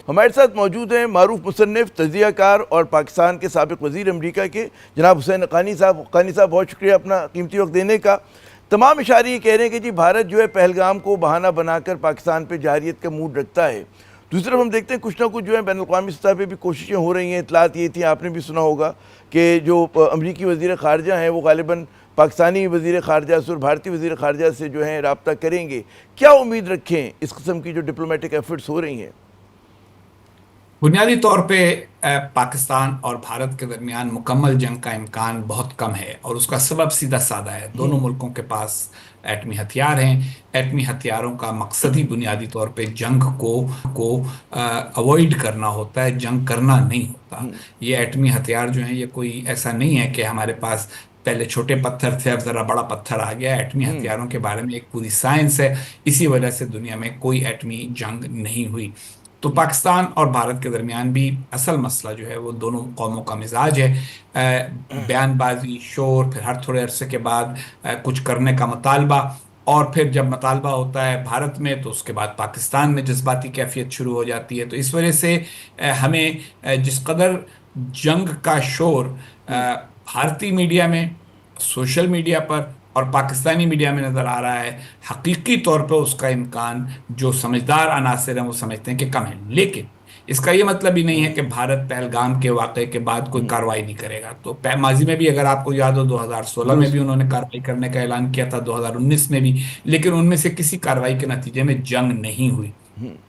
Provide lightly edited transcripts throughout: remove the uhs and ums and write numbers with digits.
ہمارے ساتھ موجود ہیں معروف مصنف، تجزیہ کار اور پاکستان کے سابق وزیر امریکہ کے جناب حسین حقانی صاحب۔ حقانی صاحب بہت شکریہ اپنا قیمتی وقت دینے کا۔ تمام اشارے یہ کہہ رہے ہیں کہ جی بھارت جو ہے پہلگام کو بہانہ بنا کر پاکستان پہ جارحیت کا موڈ رکھتا ہے۔ دوسری طرف ہم دیکھتے ہیں کچھ نہ کچھ جو ہے بین الاقوامی سطح پہ بھی کوششیں ہو رہی ہیں۔ اطلاعات یہ تھیں، آپ نے بھی سنا ہوگا کہ جو امریکی وزیر خارجہ ہیں وہ غالباً پاکستانی وزیر خارجہ سے اور بھارتی وزیر خارجہ سے جو ہیں رابطہ کریں گے۔ کیا امید رکھیں اس قسم کی جو ڈپلومیٹک ایفرٹس ہو رہی ہیں؟ بنیادی طور پہ پاکستان اور بھارت کے درمیان مکمل جنگ کا امکان بہت کم ہے، اور اس کا سبب سیدھا سادہ ہے۔ دونوں ملکوں کے پاس ایٹمی ہتھیار ہیں۔ ایٹمی ہتھیاروں کا مقصد ہی بنیادی طور پہ جنگ کو اوائڈ کرنا ہوتا ہے، جنگ کرنا نہیں ہوتا۔ یہ ایٹمی ہتھیار جو ہیں، یہ کوئی ایسا نہیں ہے کہ ہمارے پاس پہلے چھوٹے پتھر تھے اب ذرا بڑا پتھر آ گیا۔ ایٹمی ہتھیاروں کے بارے میں ایک پوری سائنس ہے، اسی وجہ سے دنیا میں کوئی ایٹمی جنگ نہیں ہوئی۔ تو پاکستان اور بھارت کے درمیان بھی اصل مسئلہ جو ہے وہ دونوں قوموں کا مزاج ہے، بیان بازی، شور، پھر ہر تھوڑے عرصے کے بعد کچھ کرنے کا مطالبہ، اور پھر جب مطالبہ ہوتا ہے بھارت میں تو اس کے بعد پاکستان میں جذباتی کیفیت شروع ہو جاتی ہے۔ تو اس وجہ سے ہمیں جس قدر جنگ کا شور بھارتی میڈیا میں، سوشل میڈیا پر اور پاکستانی میڈیا میں نظر آ رہا ہے، حقیقی طور پہ اس کا امکان جو سمجھدار عناصر ہیں وہ سمجھتے ہیں کہ کم ہے۔ لیکن اس کا یہ مطلب ہی نہیں ہے کہ بھارت پہلگام کے واقعے کے بعد کوئی کارروائی نہیں کرے گا۔ تو ماضی میں بھی اگر آپ کو یاد ہو 2016 میں درست۔ بھی انہوں نے کارروائی کرنے کا اعلان کیا تھا، 2019 میں بھی، لیکن ان میں سے کسی کارروائی کے نتیجے میں جنگ نہیں ہوئی۔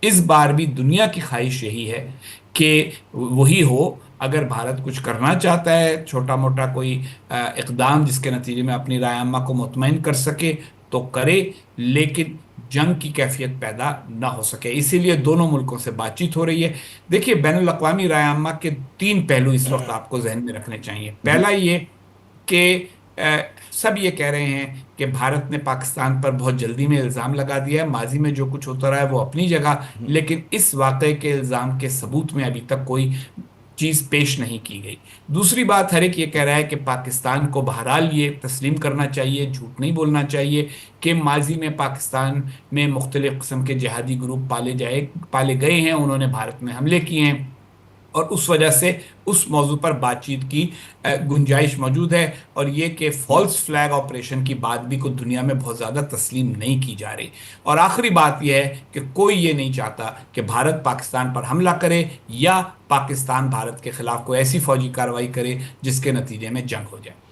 اس بار بھی دنیا کی خواہش یہی ہے کہ وہی ہو۔ اگر بھارت کچھ کرنا چاہتا ہے، چھوٹا موٹا کوئی اقدام جس کے نتیجے میں اپنی رائے عامہ کو مطمئن کر سکے تو کرے، لیکن جنگ کی کیفیت پیدا نہ ہو سکے۔ اسی لیے دونوں ملکوں سے بات چیت ہو رہی ہے۔ دیکھیے، بین الاقوامی رائے عامہ کے تین پہلو اس وقت آپ کو ذہن میں رکھنے چاہیے۔ پہلا یہ کہ سب یہ کہہ رہے ہیں کہ بھارت نے پاکستان پر بہت جلدی میں الزام لگا دیا ہے۔ ماضی میں جو کچھ ہوتا رہا ہے وہ اپنی جگہ، لیکن اس واقعے کے الزام کے ثبوت میں ابھی تک کوئی چیز پیش نہیں کی گئی۔ دوسری بات، ہر ایک یہ کہہ رہا ہے کہ پاکستان کو بہرحال یہ تسلیم کرنا چاہیے، جھوٹ نہیں بولنا چاہیے کہ ماضی میں پاکستان میں مختلف قسم کے جہادی گروپ پالے گئے ہیں، انہوں نے بھارت میں حملے کیے ہیں، اور اس وجہ سے اس موضوع پر بات چیت کی گنجائش موجود ہے۔ اور یہ کہ فالس فلیگ آپریشن کی بات بھی کو دنیا میں بہت زیادہ تسلیم نہیں کی جا رہی۔ اور آخری بات یہ ہے کہ کوئی یہ نہیں چاہتا کہ بھارت پاکستان پر حملہ کرے یا پاکستان بھارت کے خلاف کوئی ایسی فوجی کارروائی کرے جس کے نتیجے میں جنگ ہو جائے۔